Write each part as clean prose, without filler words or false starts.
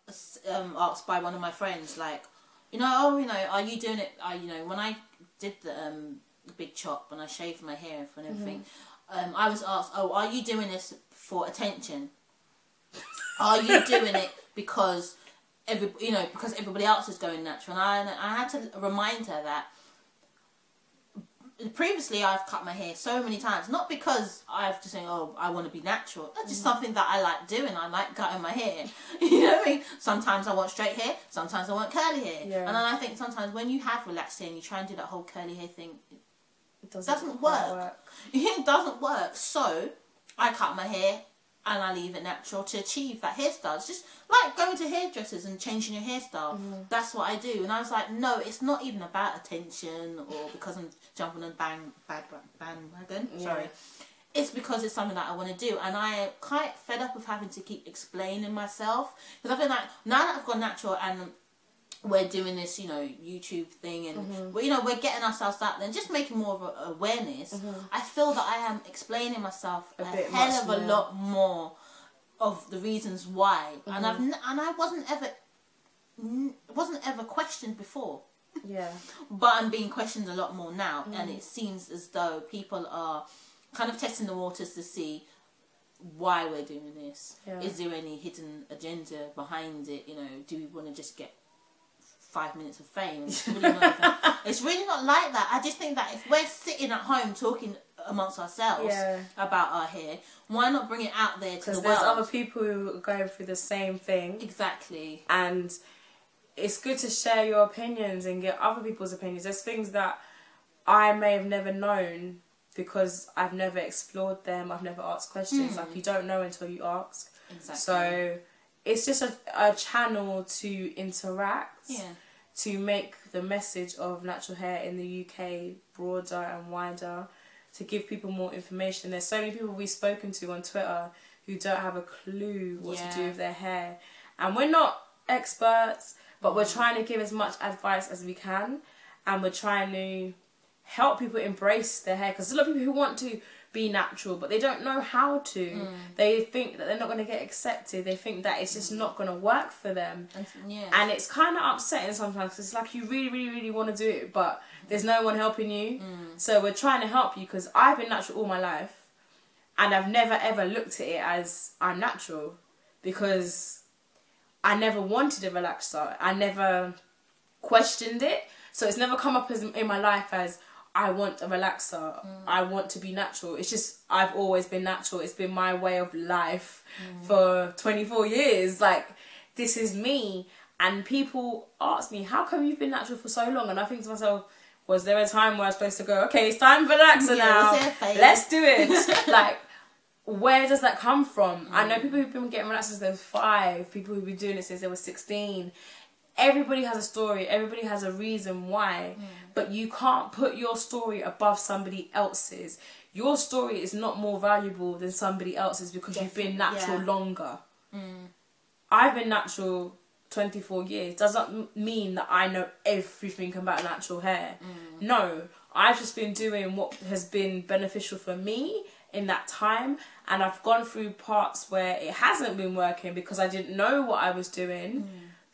asked by one of my friends, like, you know, oh, you know, are you doing it? You know, when I did the big chop, when I shaved my hair and everything, I was asked, oh, are you doing this for attention? Are you doing it because because everybody else is going natural? And I had to remind her that previously I've cut my hair so many times, not because I've just saying, oh, I want to be natural. That's just something that I like doing. I like cutting my hair. You know what I mean? Sometimes I want straight hair, sometimes I want curly hair. Yeah. And then I think sometimes when you have relaxed hair and you try and do that whole curly hair thing, it doesn't work. It doesn't work. So I cut my hair and I leave it natural to achieve that hairstyle. It's just like going to hairdressers and changing your hairstyle. That's what I do. And I was like, no, it's not even about attention or because I'm jumping on bandwagon. Yeah. Sorry. It's because it's something that I want to do. And I am quite fed up of having to keep explaining myself. Because I feel like now that I've gone natural and we're doing this, you know, YouTube thing and, we're getting ourselves out there and just making more of an awareness, I feel that I am explaining myself a hell of a lot more of the reasons why. And I wasn't ever questioned before. Yeah. But I'm being questioned a lot more now, and it seems as though people are kind of testing the waters to see why we're doing this. Yeah. Is there any hidden agenda behind it? You know, do we want to just get 5 minutes of fame? It's really not like that. I just think that if we're sitting at home talking amongst ourselves about our hair, why not bring it out there to the world? Because there's other people who are going through the same thing. Exactly. And it's good to share your opinions and get other people's opinions. There's things that I may have never known because I've never explored them. I've never asked questions. Like, you don't know until you ask. Exactly. So it's just a channel to interact. Yeah. To make the message of natural hair in the UK broader and wider, to give people more information. There's so many people we've spoken to on Twitter who don't have a clue what to do with their hair. And we're not experts, but we're trying to give as much advice as we can. And we're trying to help people embrace their hair. Because there's a lot of people who want to be natural, but they don't know how to. They think that they're not going to get accepted. They think that it's just not going to work for them. And it's kind of upsetting sometimes. It's like you really, really, really want to do it, but there's no one helping you. So we're trying to help you, because I've been natural all my life and I've never ever looked at it as I'm natural, because I never wanted a relaxer. I never questioned it. So it's never come up as in my life as I want a relaxer. I want to be natural. It's just I've always been natural. It's been my way of life for 24 years. Like, this is me. And people ask me, how come you've been natural for so long? And I think to myself, was there a time where I was supposed to go, okay, it's time for relaxer now. Let's do it. Like, where does that come from? I know people who've been getting relaxers since they were 5. People who've been doing it since they were 16. Everybody has a story. Everybody has a reason why. But you can't put your story above somebody else's. Your story is not more valuable than somebody else's because you've been natural longer. I've been natural 24 years. Doesn't mean that I know everything about natural hair. No, I've just been doing what has been beneficial for me in that time. And I've gone through parts where it hasn't been working because I didn't know what I was doing.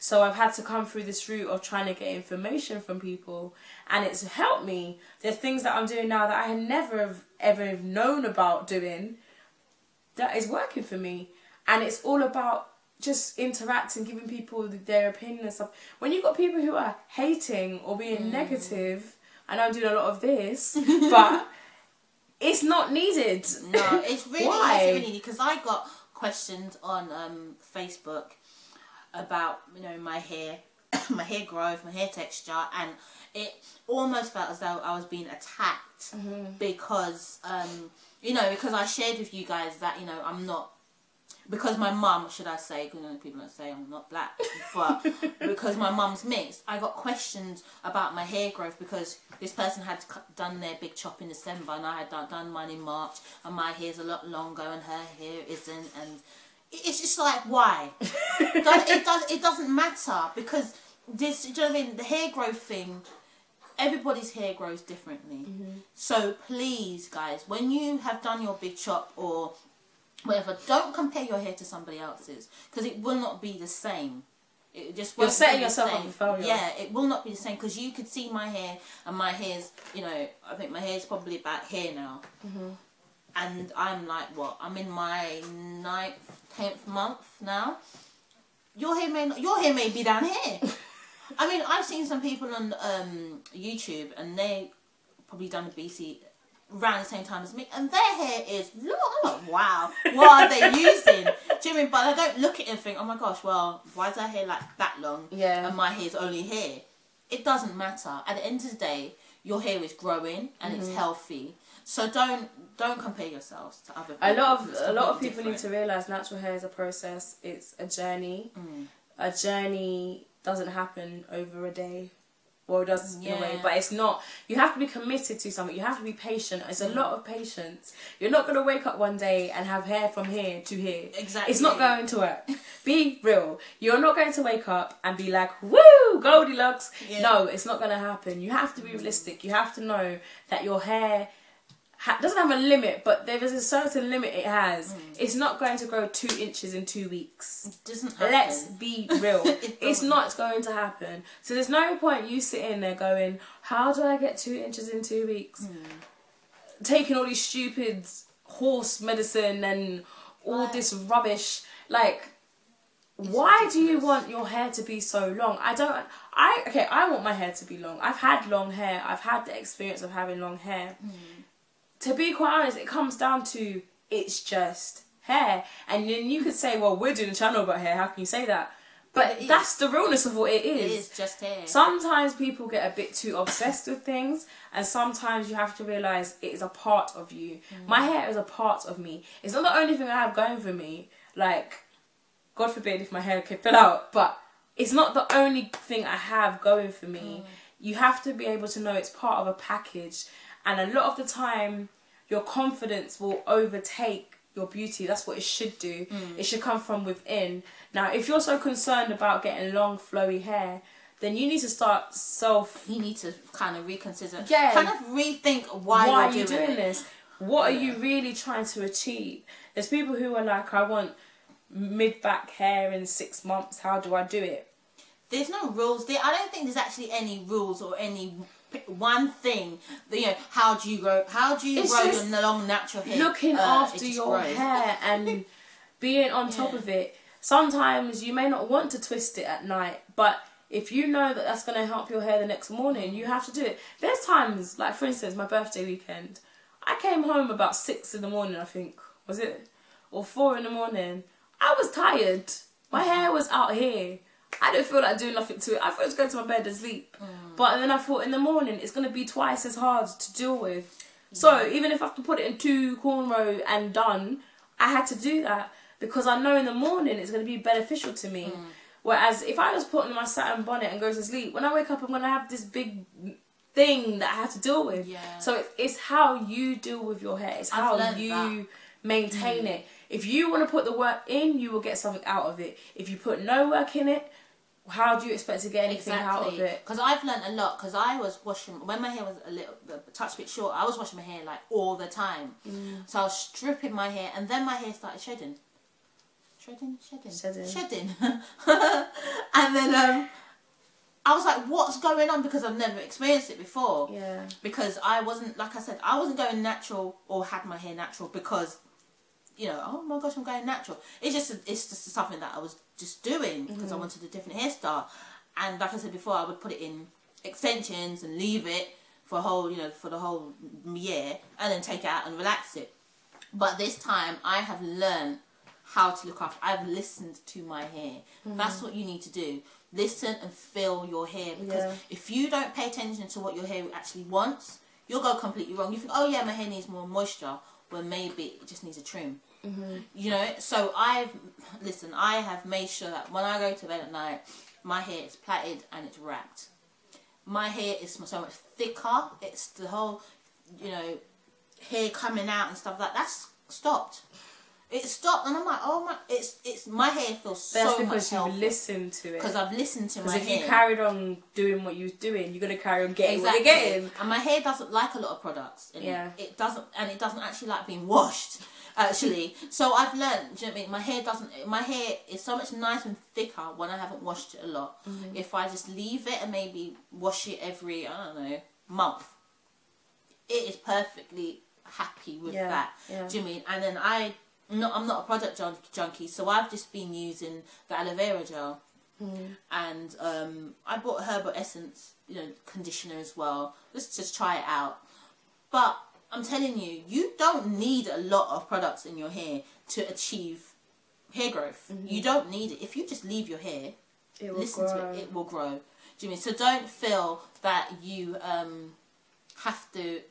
So I've had to come through this route of trying to get information from people, and it's helped me. There's things that I'm doing now that I had never have ever known about doing that is working for me. And it's all about just interacting, giving people their opinion and stuff. When you've got people who are hating or being negative, I know I'm doing a lot of this, but it's not needed. No, it's really easy, because I got questions on Facebook about, you know, my hair, my hair growth, my hair texture, and it almost felt as though I was being attacked because, you know, because I shared with you guys that, you know, I'm not, because my mum, should I say, because, you know, people don't say I'm not black, but because my mum's mixed, I got questions about my hair growth because this person had done their big chop in December and I had done mine in March, and my hair's a lot longer and her hair isn't, and it's just like, why? It doesn't matter, because this, do you know what I mean? The hair growth thing, everybody's hair grows differently. So please, guys, when you have done your big chop or whatever, don't compare your hair to somebody else's, because it will not be the same. It just You're won't setting be the yourself up same. for failure. Yeah, it will not be the same because you could see my hair, and my hair's, you know, I think my hair's probably about here now. And I'm like, what? I'm in my 9th, 10th month now. Your hair may be down here. I mean, I've seen some people on YouTube, and they probably done a BC around the same time as me, and their hair is long. I'm like, wow, what are they using? Do you mean? But I don't look at it and think, oh my gosh, well, why is their hair like that long? Yeah. And my hair's only here. It doesn't matter. At the end of the day, your hair is growing and it's healthy. So don't compare yourselves to other people. A lot of people need to realise natural hair is a process. It's a journey. A journey doesn't happen over a day. Well, it does in a way, but it's not. You have to be committed to something. You have to be patient. It's a lot of patience. You're not going to wake up one day and have hair from here to here. Exactly. It's not going to work. Be real. You're not going to wake up and be like, woo, Goldilocks. Yeah. No, it's not going to happen. You have to be realistic. You have to know that your hair doesn't have a limit, but there is a certain limit it has. It's not going to grow 2 inches in 2 weeks. It doesn't happen. Let's be real. It's not going to happen. So there's no point you sitting there going, how do I get 2 inches in 2 weeks? Taking all these stupid horse medicine and all this rubbish. Like, why do you want your hair to be so long? I want my hair to be long. I've had long hair. I've had the experience of having long hair. To be quite honest, it comes down to it's just hair. And then you could say, well, we're doing a channel about hair. How can you say that? But that's the realness of what it is. It is just hair. Sometimes people get a bit too obsessed with things, and sometimes you have to realise it is a part of you. My hair is a part of me. It's not the only thing I have going for me. Like, God forbid if my hair can fill out, but it's not the only thing I have going for me. You have to be able to know it's part of a package. And a lot of the time, your confidence will overtake your beauty. That's what it should do. It should come from within. Now, if you're so concerned about getting long, flowy hair, then you need to start You need to kind of reconsider. Yeah. Kind of rethink why you're doing this. What are you really trying to achieve? There's people who are like, I want mid-back hair in 6 months. How do I do it? There's no rules. I don't think there's actually any rules or any one thing that, you know, how do you grow your long natural hair? Looking after your hair and being on top of it. Sometimes you may not want to twist it at night, but if you know that that's going to help your hair the next morning, you have to do it. There's times, like for instance, my birthday weekend, I came home about 6 in the morning, I think, was it? Or 4 in the morning. I was tired. My hair was out here. I didn't feel like doing nothing to it. I thought I was going to my bed and sleep. But then I thought in the morning it's going to be twice as hard to deal with. So even if I have to put it in 2 cornrow and done, I had to do that because I know in the morning it's going to be beneficial to me. Whereas if I just put on my satin bonnet and go to sleep, when I wake up I'm going to have this big thing that I have to deal with. So it's how you deal with your hair. It's how you maintain it. If you want to put the work in, you will get something out of it. If you put no work in it, how do you expect to get anything out of it? Because I've learned a lot. Because I was washing, when my hair was a touch bit short, I was washing my hair like all the time. So I was stripping my hair, and then my hair started shedding. Shedding. And then I was like, what's going on? Because I've never experienced it before. Because I wasn't, like I said, I wasn't going natural or had my hair natural because, you know, oh my gosh, I'm going natural. It's just something that I was just doing because I wanted a different hairstyle. And like I said before, I would put it in extensions and leave it for a whole, you know, for the whole year, and then take it out and relax it. But this time, I have learned how to look after. I've listened to my hair. That's what you need to do. Listen and feel your hair, because if you don't pay attention to what your hair actually wants, you'll go completely wrong. You think, oh yeah, my hair needs more moisture, well maybe it just needs a trim. You know, so I have made sure that when I go to bed at night, my hair is plaited and it's wrapped. My hair is so much thicker. It's the whole, you know, hair coming out and stuff like that. That's stopped. It stopped, and I'm like, oh my, it's my hair feels so much healthier. That's because you've listened to it. Because I've listened to my hair. Because if you carried on doing what you was doing, you're gonna carry on getting what you're getting. And my hair doesn't like a lot of products. It doesn't, and it doesn't actually like being washed. actually. So I've learned, do you know what I mean? My hair is so much nicer and thicker when I haven't washed it a lot. If I just leave it and maybe wash it every, I don't know, month, it is perfectly happy with that. Yeah. Do you know what I mean? And then I'm not a product junkie, so I've just been using the aloe vera gel. And I bought herbal essence, you know, conditioner as well. Just try it out. But I'm telling you, you don't need a lot of products in your hair to achieve hair growth. You don't need it. If you just leave your hair, listen to it, it will grow. Do you mean? So don't feel that you have to.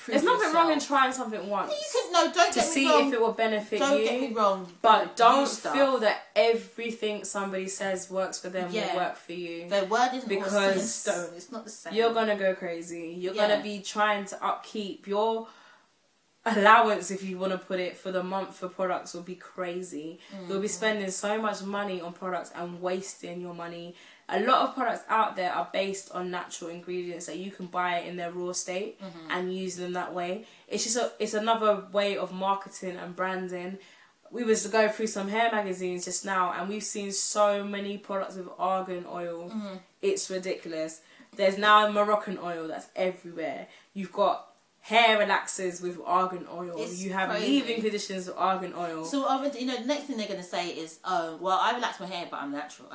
There's nothing wrong in trying something once. Don't get me wrong. To see if it will benefit you. Don't get me wrong. But don't feel that everything somebody says works for them will work for you. Their word isn't because all set in stone. It's not the same. You're going to go crazy. You're going to be trying to upkeep your allowance, if you want to put it, for the month for products will be crazy. You'll be spending so much money on products and wasting your money. A lot of products out there are based on natural ingredients that you can buy in their raw state and use them that way. It's just it's another way of marketing and branding. We was to go through some hair magazines just now, and we've seen so many products with argan oil. It's ridiculous. There's now Moroccan oil that's everywhere. You've got hair relaxers with argan oil. You have leave-in conditioners with argan oil. So you know, the next thing they're going to say is, "Oh, well, I relax my hair, but I'm natural."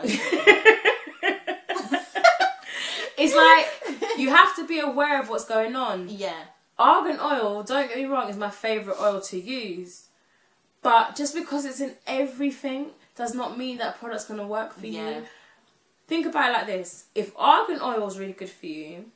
It's like, you have to be aware of what's going on. Yeah. Argan oil, don't get me wrong, is my favourite oil to use. But just because it's in everything does not mean that product's going to work for you. Think about it like this. If argan oil is really good for you,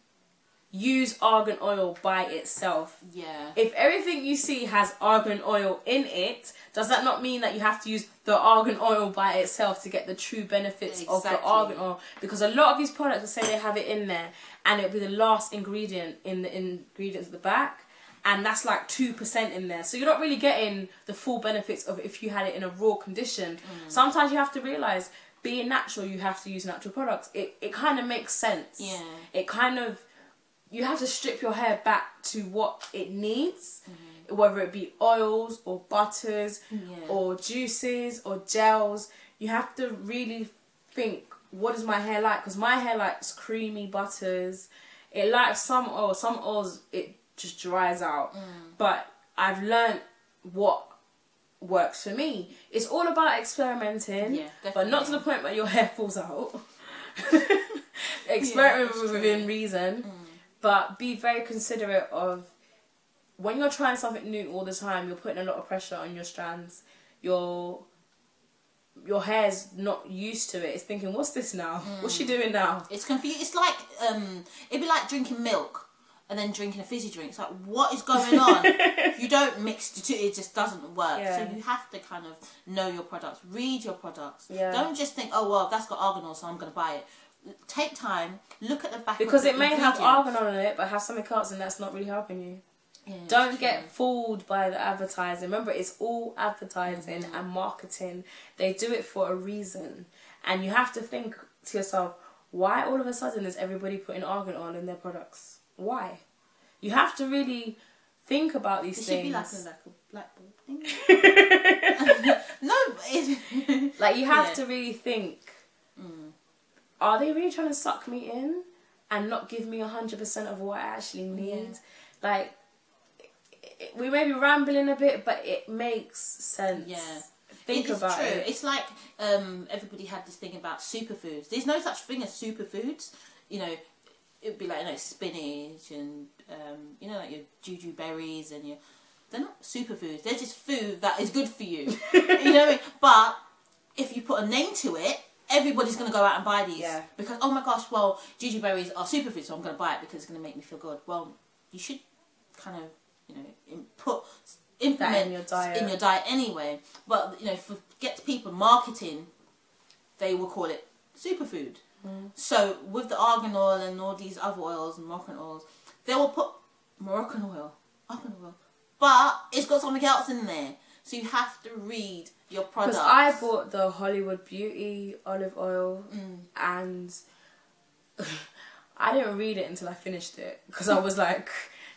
use argan oil by itself. Yeah. If everything you see has argan oil in it, does that not mean that you have to use the argan oil by itself to get the true benefits of the argan oil? Because a lot of these products will say they have it in there, and it'll be the last ingredient in the ingredients at the back, and that's like 2% in there. So you're not really getting the full benefits of if you had it in a raw condition. Sometimes you have to realise, being natural, you have to use natural products. It kind of makes sense. Yeah. It kind of, you have to strip your hair back to what it needs, whether it be oils or butters or juices or gels. You have to really think, what is my hair like? Because my hair likes creamy butters. It likes some oils. Some oils, it just dries out. But I've learned what works for me. It's all about experimenting, but not to the point where your hair falls out. Experiment within reason. But be very considerate of, when you're trying something new all the time, you're putting a lot of pressure on your strands. Your hair's not used to it. It's thinking, what's this now? What's she doing now? It's confused. It's like, it'd be like drinking milk and then drinking a fizzy drink. It's like, what is going on? You don't mix the two. It just doesn't work. So you have to kind of know your products. Read your products. Don't just think, oh, well, that's got argan oil, so I'm going to buy it. Take time, look at the back because of the it may have argan on it, but have something else, and that's not really helping you. Don't get fooled by the advertising. Remember, it's all advertising and marketing. They do it for a reason, and you have to think to yourself, why all of a sudden is everybody putting argan oil in their products? Why? You have to really think about these things. It should be like a black bulb thing. No, it's like, you have to really think. Are they really trying to suck me in and not give me 100% of what I actually need? Like, we may be rambling a bit, but it makes sense. Think about it. It's like everybody had this thing about superfoods. There's no such thing as superfoods. You know, it'd be like, you know, spinach and you know, like your juju berries and they're not superfoods. They're just food that is good for you. You know what I mean? But if you put a name to it, everybody's going to go out and buy these. Because, oh my gosh, well, juju berries are superfoods, so I'm going to buy it because it's going to make me feel good. Well, you should kind of, you know, implement that in your diet anyway. But, you know, forget people marketing, they will call it superfood. So with the argan oil and all these other oils and Moroccan oils, they will put Moroccan oil, argan oil, but it's got something else in there. So you have to read your products. Because I bought the Hollywood Beauty olive oil and I didn't read it until I finished it, because I was like,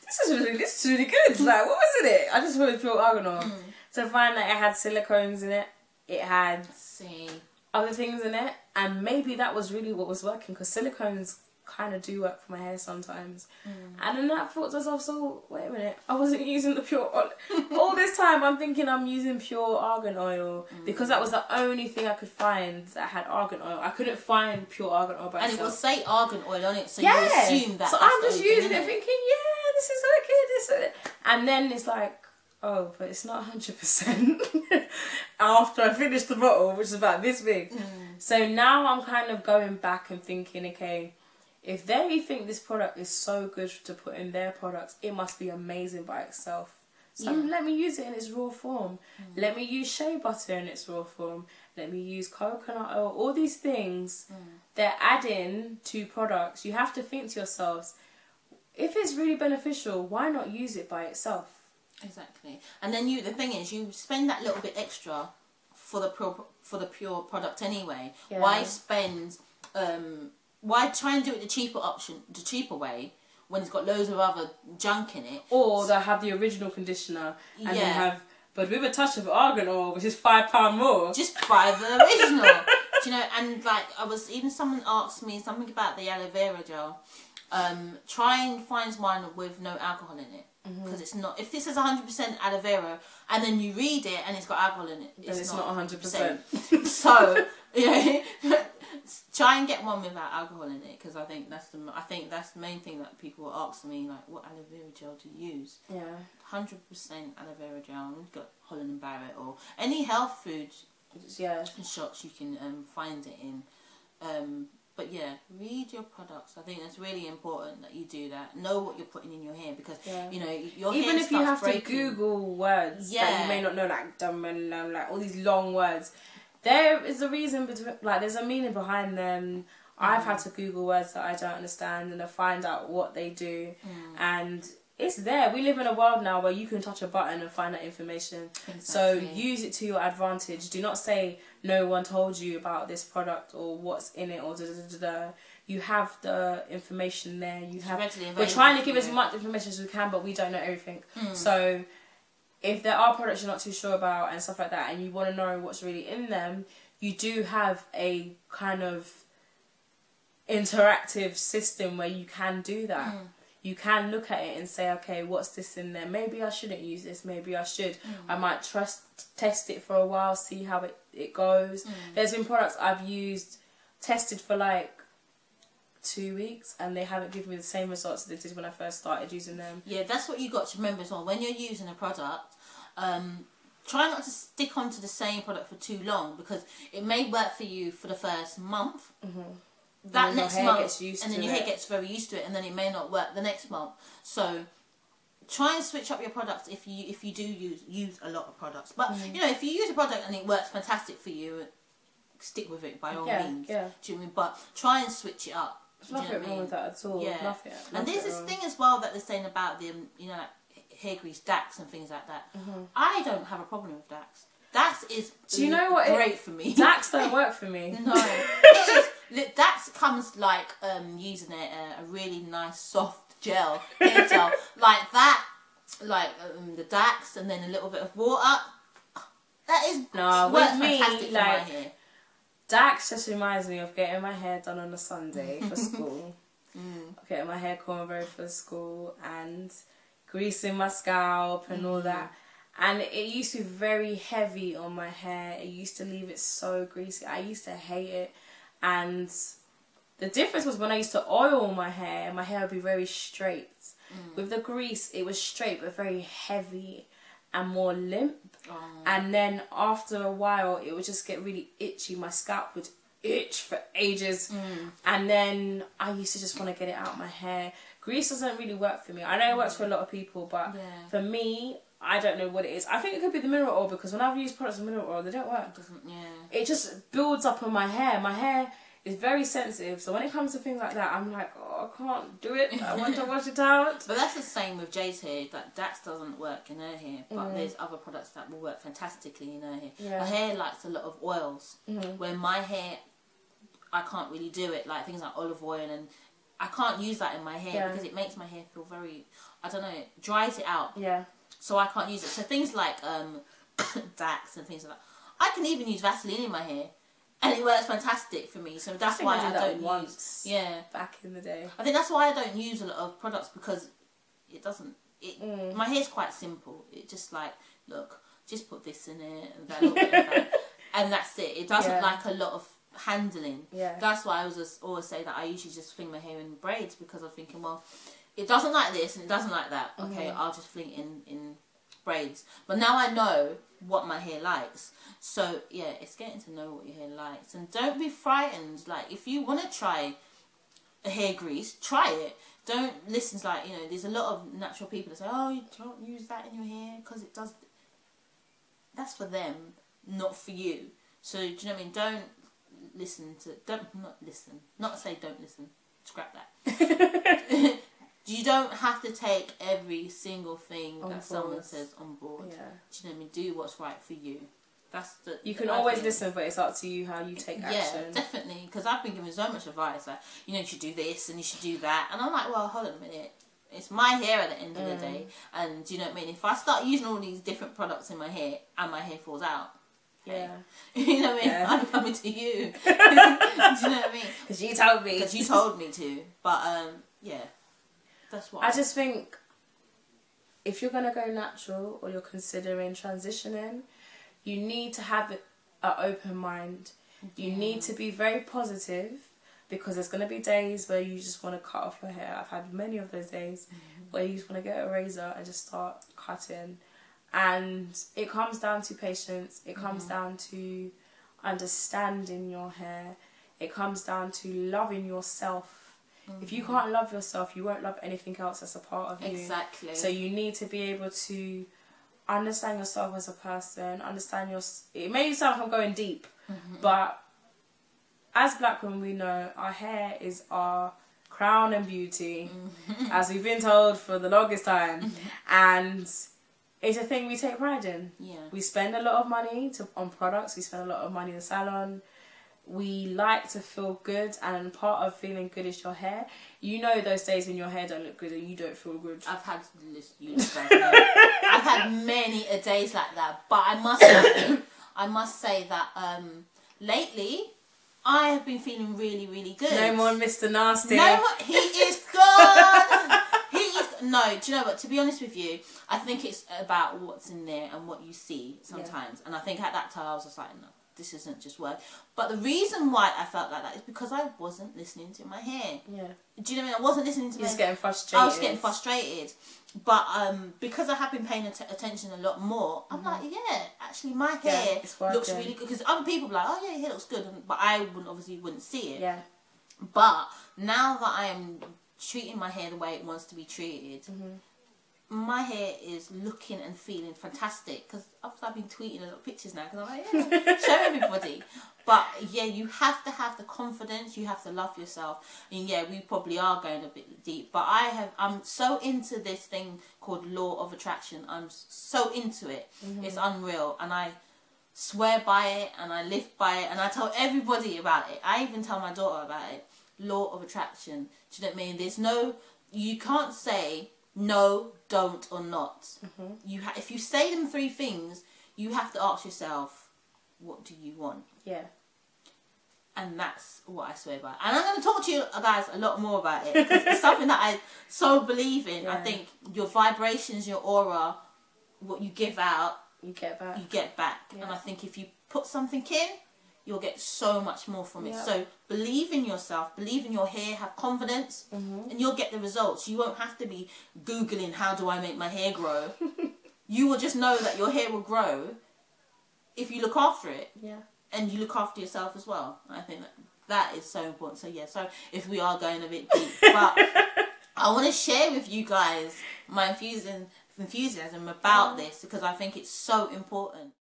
this is really good. Like, what was in it? I just wanted to feel argan oil. to find that it had silicones in it. It had other things in it, and maybe that was really what was working, because silicones kind of do work for my hair sometimes. And then I thought to myself, so wait a minute, I wasn't using the pure oil. All this time I'm thinking I'm using pure argan oil, because that was the only thing I could find that had argan oil. I couldn't find pure argan oil by itself. And it will say argan oil on it, so you assume that. So I'm just using it thinking, yeah, this is okay, this is it. And then it's like, oh, but it's not 100% after I finished the bottle, which is about this big. So now I'm kind of going back and thinking, okay, if they think this product is so good to put in their products, it must be amazing by itself. So let me use it in its raw form. Let me use shea butter in its raw form. Let me use coconut oil. All these things they're adding to products. You have to think to yourselves, if it's really beneficial, why not use it by itself? Exactly. And then the thing is, you spend that little bit extra for the pure product anyway. Why spend why try and do it the cheaper way, when it's got loads of other junk in it? Or they have the original conditioner and then have, but with a touch of argan oil, which is £5 more. Just buy the original. Do you know? And like, someone asked me something about the aloe vera gel. Try and find one with no alcohol in it, because it's not. If this is 100% aloe vera, and then you read it and it's got alcohol in it, it's not 100%. So try and get one without alcohol in it, because I think that's the main thing that people will ask me, like, what aloe vera gel do you use? 100% aloe vera gel. We've got Holland and Barrett or any health food shops you can find it in. But yeah, read your products. I think that's really important that you do that. Know what you're putting in your hair, because your even hair if you have breaking. to Google words that you may not know, like dumb and like all these long words, there is a reason between, like, there's a meaning behind them. I've had to Google words that I don't understand and I find out what they do, and it's there. We live in a world now where you can touch a button and find that information. So use it to your advantage. Do not say no one told you about this product or what's in it or da da da da. You have the information there. We're trying to give as much information as we can, but we don't know everything. So if there are products you're not too sure about and stuff like that, and you want to know what's really in them, you do have a kind of interactive system where you can do that. You can look at it and say, okay, what's this in there? Maybe I shouldn't use this. Maybe I should. I might test it for a while, see how it goes. There's been products I've tested for like 2 weeks, and they haven't given me the same results that they did when I first started using them. Yeah, that's what you got to remember as well. When you're using a product, try not to stick onto the same product for too long, because it may work for you for the first month. That next month, and then your hair gets very used to it, and then it may not work the next month. So try and switch up your products if you do use a lot of products. But if you use a product and it works fantastic for you, stick with it by all means. Do you know what I mean? But try and switch it up. There's nothing wrong with that at all. And there's this thing as well that they're saying about the like hair grease, Dax and things like that. I don't have a problem with Dax. Dax is great for me. Dax don't work for me. No. It is. Dax comes like using a really nice soft hair gel like that, like the Dax, and then a little bit of water. That is with me, fantastic for my hair. Dax just reminds me of getting my hair done on a Sunday for school, getting my hair cornrowed for school, and greasing my scalp and all that. And it used to be very heavy on my hair. It used to leave it so greasy. I used to hate it. And the difference was when I used to oil my hair would be very straight. With the grease, it was straight but very heavy and more limp. And then after a while, it would just get really itchy. My scalp would itch for ages. And then I used to just want to get it out of my hair. Grease doesn't really work for me. I know it works for a lot of people, but for me, I don't know what it is. I think it could be the mineral oil, because when I've used products with mineral oil, they don't work. It just builds up on my hair. My hair is very sensitive, so when it comes to things like that, I'm like, oh, I can't do it. I want to wash it out. But that's the same with Jay's hair. That Dax doesn't work in her hair, but there's other products that will work fantastically in her hair. Her hair likes a lot of oils, where my hair, I can't really do it. Like things like olive oil, and I can't use that in my hair because it makes my hair feel very, I don't know, it dries it out. So I can't use it. So things like Dax and things like that. I can even use Vaseline in my hair, and it works fantastic for me. So that's why I don't use. Yeah, back in the day. I think that's why I don't use a lot of products, because it doesn't. My hair's quite simple. It just like, look, just put this in it and that little bit of that, and that's it. It doesn't like a lot of handling. Yeah. That's why I always say that I usually just fling my hair in braids, because I'm thinking, well, it doesn't like this and it doesn't like that. Okay, I'll just fling it in braids. But now I know what my hair likes. So yeah, it's getting to know what your hair likes, and don't be frightened. Like, if you want to try a hair grease, try it. Don't listen to, like, you know, there's a lot of natural people that say, oh, you don't use that in your hair because it does. That's for them, not for you. So do you know what I mean? Don't listen. Not say don't listen. Scrap that. You don't have to take every single thing that someone says on board. Yeah. Do you know what I mean? Do what's right for you. You can always listen, but it's up to you how you take action. Yeah, definitely. Because I've been given so much advice, like, you know, you should do this and you should do that, and I'm like, well, hold on a minute. It's my hair at the end of the day, and do you know what I mean? If I start using all these different products in my hair and my hair falls out, you know what I mean? Yeah. I'm coming to you. Do you know what I mean? Because you told me. Because you told me to. But yeah, that's what I just think. If you're gonna go natural or you're considering transitioning, you need to have an open mind. You need to be very positive, because there's going to be days where you just want to cut off your hair. I've had many of those days where you just want to get a razor and just start cutting. And it comes down to patience. It comes down to understanding your hair. It comes down to loving yourself. If you can't love yourself, you won't love anything else that's a part of you. Exactly. So you need to be able to understand yourself as a person, it may sound like I'm going deep, but as black women, we know our hair is our crown and beauty, as we've been told for the longest time, and it's a thing we take pride in. Yeah. We spend a lot of money on products, we spend a lot of money in the salon. We like to feel good, and part of feeling good is your hair. You know those days when your hair don't look good and you don't feel good. I've had I've had many a days like that, but I must say that lately I have been feeling really, really good. No more Mr. Nasty. No more, he is gone. No, do you know what? To be honest with you, I think it's about what's in there and what you see sometimes. And I think at that time I was just like, no, this isn't just work. But the reason why I felt like that is because I wasn't listening to my hair. Yeah. Do you know what I mean? I wasn't listening to my hair. You was getting frustrated. I was getting frustrated. But because I have been paying attention a lot more, I'm like, yeah, actually my hair looks really good. Because other people are like, oh yeah, your hair looks good. But I wouldn't see it. Yeah. But now that I am treating my hair the way it wants to be treated, my hair is looking and feeling fantastic. Because I've been tweeting a lot of pictures now, because I'm like, yeah, show everybody. But yeah, you have to have the confidence, you have to love yourself. And yeah, we probably are going a bit deep, but I'm so into this thing called law of attraction. I'm so into it. It's unreal, and I swear by it, and I live by it, and I tell everybody about it. I even tell my daughter about it. Law of attraction. Do you know what I mean? You can't say no, don't, or not. If you say them three things, you have to ask yourself, what do you want? Yeah. And that's what I swear by. And I'm going to talk to you guys a lot more about it, because it's something that I so believe in. I think your vibrations, your aura, what you give out, you get back. Yeah. And I think if you put something in, you'll get so much more from it. So believe in yourself, believe in your hair, have confidence, and you'll get the results. You won't have to be Googling, how do I make my hair grow? You will just know that your hair will grow if you look after it. Yeah. And you look after yourself as well. I think that is so important. So yeah, so if we are going a bit deep, but I want to share with you guys my enthusiasm about this, because I think it's so important.